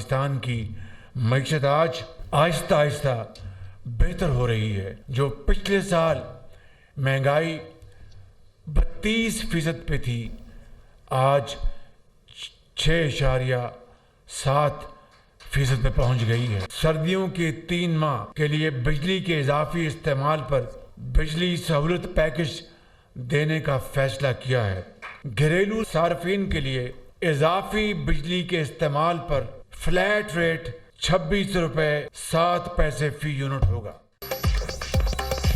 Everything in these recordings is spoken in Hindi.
पाकिस्तान की मईशत आज आहिस्ता आहिस्ता बेहतर हो रही है। जो पिछले साल महंगाई 32% पे थी, आज 6.7% पे पहुंच गई है। सर्दियों के 3 माह के लिए बिजली के इजाफी इस्तेमाल पर बिजली सहूलत पैकेज देने का फैसला किया है। घरेलू सार्फिन के लिए इजाफी बिजली के इस्तेमाल पर फ्लैट रेट 26 रुपए 7 पैसे फी यूनिट होगा।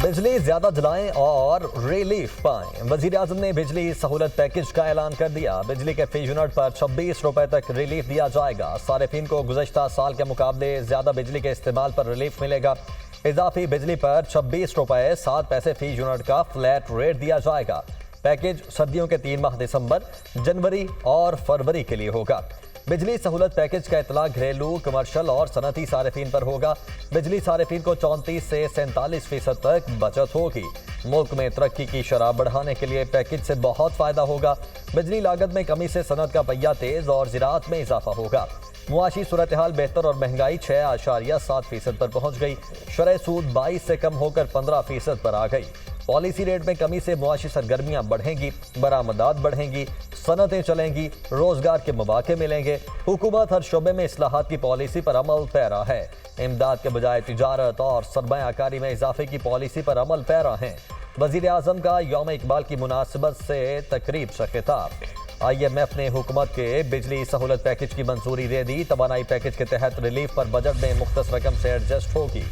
बिजली ज्यादा जलाएं और रिलीफ पाएं। वजीर आजम ने बिजली सहूलत पैकेज का ऐलान कर दिया। बिजली के फी यूनिट पर 26 रुपए तक रिलीफ दिया जाएगा। सारिफिन को गुज़श्ता साल के मुकाबले ज्यादा बिजली के इस्तेमाल पर रिलीफ मिलेगा। इजाफी बिजली पर 26 रुपए 7 पैसे फी यूनिट का फ्लैट रेट दिया जाएगा। पैकेज सर्दियों के 3 माह दिसंबर, जनवरी और फरवरी के लिए होगा। बिजली सहूलत पैकेज का इतला घरेलू, कमर्शियल और सनती सारिफिन पर होगा। बिजली सारिफिन को 34 से 47% तक बचत होगी। मुल्क में तरक्की की शरह बढ़ाने के लिए पैकेज से बहुत फायदा होगा। बिजली लागत में कमी से सनत का पहिया तेज और ज़राअत में इजाफा होगा। मुआशी सूरत हाल बेहतर और महंगाई 6.7% पर पहुंच गई। शरह सूद 22 से कम होकर 15% पर आ गई। पॉलिसी रेट में कमी से मुआशी सरगर्मियां बढ़ेंगी, बरामदात बढ़ेंगी, सनतें चलेंगी, रोजगार के मौके मिलेंगे। हुकूमत हर शोबे में इस्लाहात की पॉलिसी पर अमल पैरा है। इमदाद के बजाय तिजारत और सरमायाकारी में इजाफे की पॉलिसी पर अमल पैरा है। वजीर आजम का यौम इकबाल की मुनासिबत से तकरीब से खिताब। IMF ने हुकूमत के बिजली सहूलत पैकेज की मंजूरी दे दी। तवानाई पैकेज के तहत रिलीफ पर बजट में मुख्तस रकम से एडजस्ट होगी।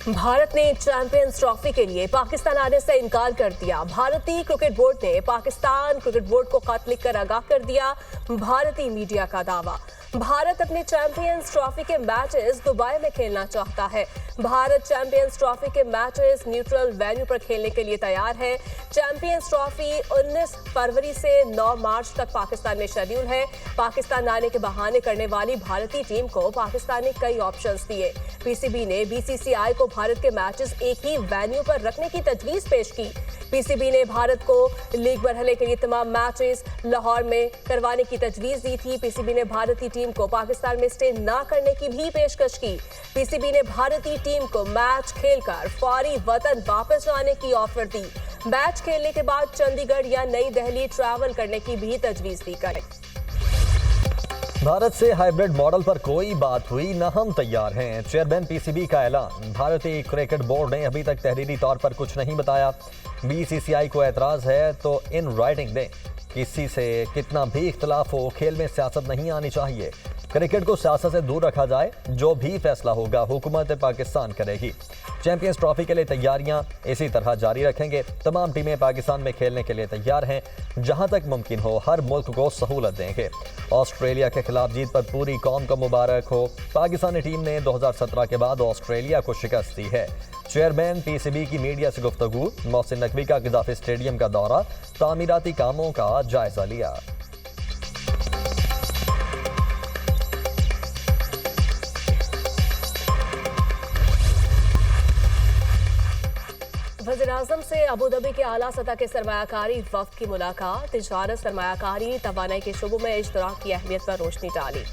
भारत ने चैंपियंस ट्रॉफी के लिए पाकिस्तान आने से इनकार कर दिया। भारतीय क्रिकेट बोर्ड ने पाकिस्तान क्रिकेट बोर्ड को खत लिखकर आगाह कर दिया। भारतीय मीडिया का दावा, भारत अपने चैंपियंस ट्रॉफी के मैचेस दुबई में खेलना चाहता है। भारत चैंपियंस ट्रॉफी के मैचेस न्यूट्रल वेन्यू पर खेलने के लिए तैयार है। चैंपियंस ट्रॉफी 19 फरवरी से 9 मार्च तक पाकिस्तान में शेड्यूल है। पाकिस्तान आने के बहाने करने वाली भारतीय टीम को पाकिस्तान ने कई ऑप्शंस दिए। PCB ने BCCI को भारत के मैचेस एक ही वेन्यू पर रखने की तजवीज पेश की। PCB ने भारत को लीग मरहले के लिए तमाम मैचेस लाहौर में करवाने की तजवीज दी थी। PCB ने भारतीय टीम को पाकिस्तान में स्टे न करने की भी पेशकश की। PCB ने भारतीय टीम को मैच खेलकर फौरी वतन वापस जाने की ऑफर दी। मैच खेलने के बाद चंडीगढ़ या नई दिल्ली ट्रैवल करने की भी तजवीज दी गई। भारत से हाइब्रिड मॉडल पर कोई बात हुई न, हम तैयार हैं। चेयरमैन PCB का ऐलान। भारतीय क्रिकेट बोर्ड ने अभी तक तहरीरी तौर पर कुछ नहीं बताया। BCCI को एतराज़ है तो इन राइटिंग दें। किसी से कितना भी इख्तलाफ हो, खेल में सियासत नहीं आनी चाहिए। क्रिकेट को सियासत से दूर रखा जाए। जो भी फैसला होगा हुकूमत पाकिस्तान करेगी। चैंपियंस ट्रॉफी के लिए तैयारियां इसी तरह जारी रखेंगे। तमाम टीमें पाकिस्तान में खेलने के लिए तैयार हैं। जहां तक मुमकिन हो हर मुल्क को सहूलत देंगे। ऑस्ट्रेलिया के खिलाफ जीत पर पूरी कौम को मुबारक हो। पाकिस्तानी टीम ने 2017 के बाद ऑस्ट्रेलिया को शिकस्त दी है। चेयरमैन PCB की मीडिया से गुफ्तगू। मोहसिन नकवी का गद्दाफी स्टेडियम का दौरा, तामीराती कामों का जायजा लिया। वज़ीर-ए-आज़म से अबूधाबी के आला सतह के सरमायाकारी वफ़द की मुलाकात। तिजारत, सरमायाकारी, तवानाई के शोबों में इश्तराक की अहमियत पर रोशनी डाली।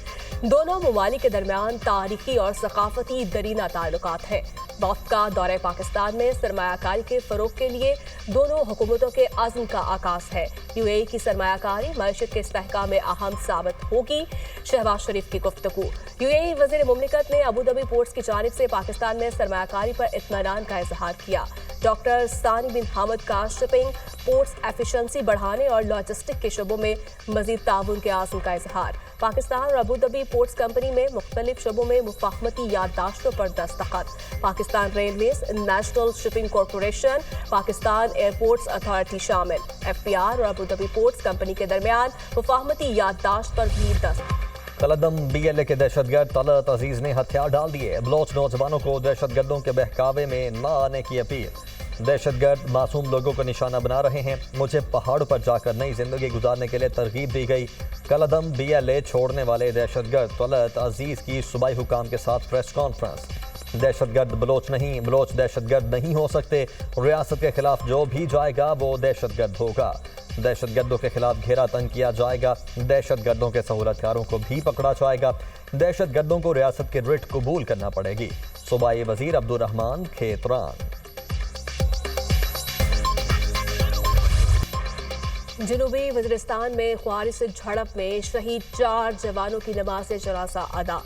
दोनों ममालिक के दरमियान तारीखी और सकाफती दरीना ताल्लुकात हैं। वफ़द का दौरे पाकिस्तान में सरमायाकारी के फ़रोग के लिए दोनों हुकूमतों के अज़्म का आगाज़ है। UAE की सरमायाकारी मईशत के इस्तेहकाम में अहम साबित होगी। शहबाज शरीफ की गुफ्तगू। UAE वज़ीर मुमलिकत ने अबूधाबी पोर्ट्स की जानिब से पाकिस्तान में सरमायाकारी पर इत्मीनान का इजहार किया। डॉक्टर सानी बिन हामद का शिपिंग, पोर्ट्स एफिशिएंसी बढ़ाने और लॉजिस्टिक के शोबों में मजीद ताउन के आज़म का इजहार। पाकिस्तान और अबूधाबी पोर्ट्स कंपनी में मुख्तलिफ शोबों में मुफाहमती याददाश्तों पर दस्तखत। Pakistan railways, national shipping corporation, Pakistan airports authority शामिल। FPR और अबूधाबी पोर्ट्स कंपनी के दरमियान मुफाहमती याददाश्त पर भी दस्तखत। कलदम BLA के दहशतगर्द तलत अजीज ने हथियार डाल दिए। बलोच नौजवानों को दहशतगर्दों के बहकावे में न आने की अपील। दहशतगर्द मासूम लोगों को निशाना बना रहे हैं। मुझे पहाड़ों पर जाकर नई जिंदगी गुजारने के लिए तरगीब दी गई। कलदम BLA छोड़ने वाले दहशतगर्द तलत अजीज की सूबाई हुकाम के साथ प्रेस कॉन्फ्रेंस। दहशतगर्द बलोच नहीं, बलोच दहशतगर्द नहीं हो सकते। रियासत के खिलाफ जो भी जाएगा वो दहशतगर्द होगा। दहशतगर्दों के खिलाफ घेरा तंग किया जाएगा। दहशतगर्दों के सहूलतकारों को भी पकड़ा जाएगा। दहशतगर्दों को रियासत के रिट कबूल करना पड़ेगी। सूबाई वजीर अब्दुर्रहमान खेतरान। जनूबी वज़ीरिस्तान में ख्वारिज से झड़प में शहीद 4 जवानों की नमाज जनाजा अदा।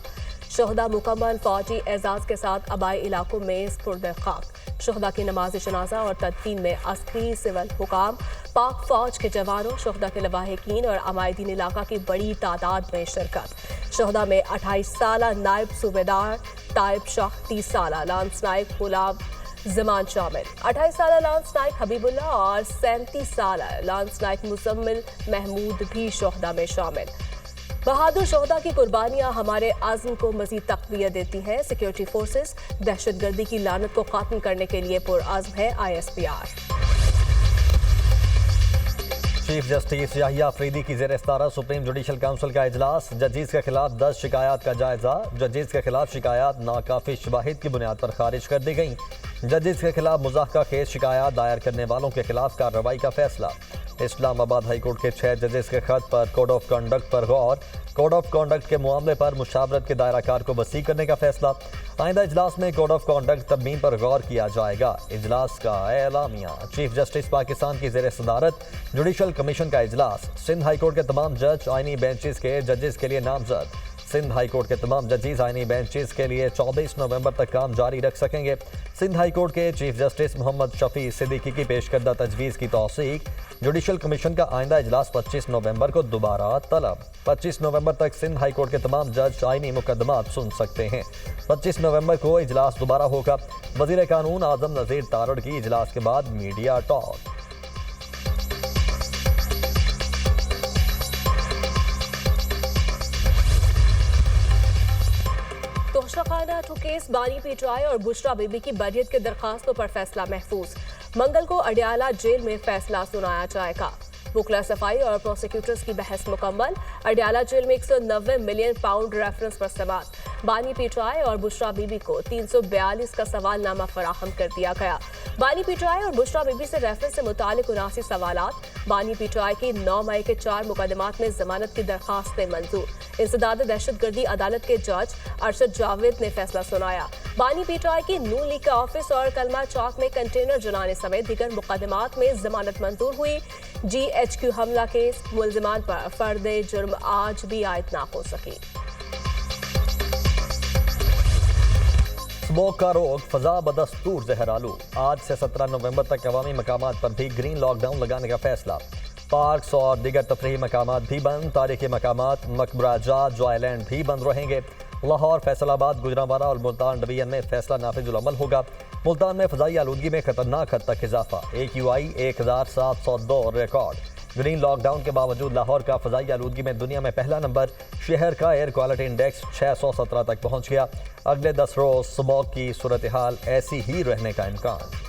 शहदा मुकम्मल फौजी एजाज के साथ आबाई इलाकों में स्पुर्द खाक। शहदा की नमाज जनाजा और तदफीन में अस्करी सिविल हुकाम, पाक फौज के जवानों, शहदा के लवाहिकीन और अमायदीन इलाका की बड़ी तादाद में शिरकत। शहदा में 28 साल नायब सूबेदार ताइब शाह, 30 साल लांस नायक गुलाब जमान शामिल, 28 साल लांस नायक हबीबुल्ला और 37 साल लांस नायक मुजम्मिल महमूद भी शहदा में शामिल। बहादुर शहदा की कुर्बानियां हमारे आज़म को मजीद तक़वियत देती हैं। सिक्योरिटी फोर्सेस दहशतगर्दी की लानत को खत्म करने के लिए पुरअज़्म है। ISPR। Chief justice Yahya Afridi की ज़ेर इस्तारा सुप्रीम जुडिशल काउंसिल का इजलास। जजेस के खिलाफ 10 शिकायत का जायजा। जजेस के खिलाफ शिकायत नाकाफी शवाहिद की बुनियाद पर खारिज कर दी गई। जजेस के खिलाफ मुज़ाहका खेज शिकायत दायर करने वालों के खिलाफ कार्रवाई का फैसला। इस्लामाबाद हाईकोर्ट के 6 जजेस के खत पर कोड ऑफ कंडक्ट पर गौर। कोड ऑफ कंडक्ट के मामले पर मुशावरत के दायरा कार को वसी करने का फैसला। आइंदा इजलास में कोड ऑफ कंडक्ट तब्दील पर गौर किया जाएगा। इजलास का एलामिया। चीफ जस्टिस पाकिस्तान की ज़ेर सदारत जुडिशल कमीशन का इजलास। सिंध हाईकोर्ट के तमाम जज आइनी बेंचेस के जजेस के लिए नामजद। सिंध हाईकोर्ट के तमाम जजेस आइनी बेंचेस के लिए 24 नवंबर तक काम जारी रख सकेंगे। सिंध हाईकोर्ट के चीफ जस्टिस मोहम्मद शफी सिद्दीकी की पेश करदा तजवीज़ की तौसीक। जुडिशल कमीशन का आइंदा इजलास 25 नवंबर को दोबारा तलब। 25 नवंबर तक सिंध हाईकोर्ट के तमाम जज आइनी मुकदमात सुन सकते हैं। 25 नवंबर को इजलास दोबारा होगा। वज़ीर कानून आज़म नज़ीर तारड़ की इजलास के बाद मीडिया टॉक। तोशाखाना ठुकेस बानी पीटाई और बुशरा बीबी की बरियत की दरखास्तों पर फैसला महफूज। मंगल को अडियाला जेल में फैसला सुनाया जाएगा। बुकला सफाई और प्रोसिक्यूटर्स की बहस मुकम्मल। अडियाला जेल में 190 मिलियन पाउंड रेफरेंस पर समात। बानी पीटाई और बुशरा बीबी को 342 का सवालनामा फराहम कर दिया गया। बानी पीटाई और बुशरा बीबी से रेफरेंस से मुतालिक 79 सवालात। बानी पीटाई की 9 मई के 4 मुकदमात में जमानत की दरखास्तें मंजूर। इंसदाद दहशतगर्दी अदालत के जज अरशद जावेद ने फैसला सुनाया। बानी पीटाई की नून लीग का ऑफिस और कलमा चौक में कंटेनर जलाने समेत दीगर मुकदमात में जमानत मंजूर हुई। GHQ हमला केस मुल्जिमान पर फर्दे जुर्म आज भी आयद ना हो सकी। स्मोक का रोक, फजा बदस्तूर जहरालू। आज से 17 नवंबर तक अवामी मकामात पर भी ग्रीन लॉकडाउन लगाने का फैसला। पार्क्स और दीगर तफरीही मकामात भी बंद। तारीखी मकामात मकबरा जाट, जॉयलैंड भी बंद रहेंगे। लाहौर, फैसलाबाद, गुजरांवाला और मुल्तान डिवीजन में फैसला नाफिजुल अमल होगा। मुल्तान में फ़ज़ाई आलूदगी में खतरनाक हद तक इजाफा। AQI 1702 record. ग्रीन लॉकडाउन के बावजूद लाहौर का फ़ज़ाई आलूदगी में दुनिया में पहला नंबर। शहर का एयर क्वालिटी इंडेक्स 617 तक पहुँच गया। अगले 10 रोज़ स्मॉग की सूरत हाल ऐसी ही रहने का इम्कान।